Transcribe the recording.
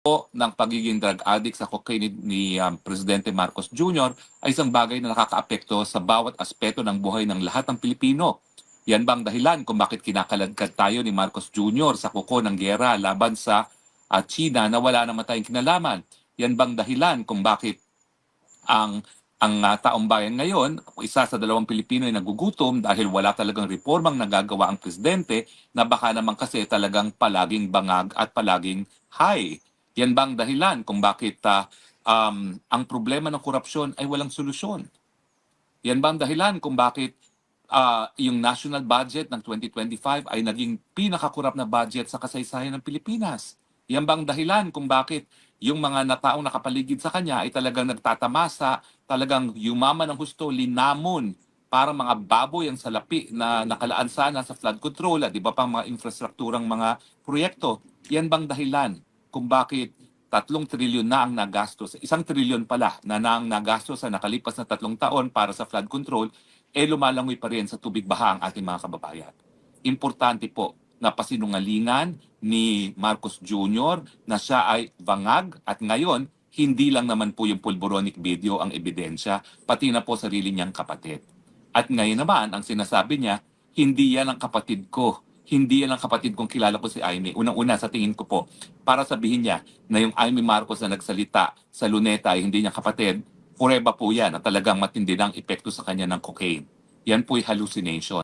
po ng pagiging drug addict sa cocaine ni Presidente Marcos Jr. ay isang bagay na nakakaapekto sa bawat aspeto ng buhay ng lahat ng Pilipino. Yan bang dahilan kung bakit kinakaladkad tayo ni Marcos Jr. sa kuko ng giyera laban sa China na wala naman tayong kinalaman? Yan bang dahilan kung bakit ang taong bayan ngayon, isa sa dalawang Pilipino ay nagugutom dahil wala talagang reformang nagagawa ang presidente na baka naman kasi talagang palaging bangag at palaging high. Yan bang dahilan kung bakit ang problema ng korupsyon ay walang solusyon? Yan bang dahilan kung bakit yung national budget ng 2025 ay naging pinakakurap na budget sa kasaysayan ng Pilipinas? Yan bang dahilan kung bakit yung mga nataong nakapaligid sa kanya ay talagang nagtatamasa, talagang yumaman ng husto, linamon, parang mga baboy ang salapi na nakalaan sana sa flood control at iba pang mga infrastrukturang mga proyekto? Yan bang dahilan kung bakit 3 trilyon na ang nagastos, 1 trilyon pala na ang nagastos sa nakalipas na 3 taon para sa flood control, lumalangoy pa rin sa tubig baha ang ating mga kababayan. Importante po na pasinungalingan ni Marcos Jr. na siya ay bangag at ngayon, hindi lang naman po yung pulboronic video ang ebidensya, pati na po sarili niyang kapatid. At ngayon naman, ang sinasabi niya, hindi yan ang kapatid ko. Hindi yan ang kapatid kong kilala ko si Aimee. Unang-una sa tingin ko po, para sabihin niya na yung Aimee Marcos na nagsalita sa Luneta ay hindi niya kapatid, pureba po yan na talagang matindi ng epekto sa kanya ng cocaine. Yan po'y hallucination.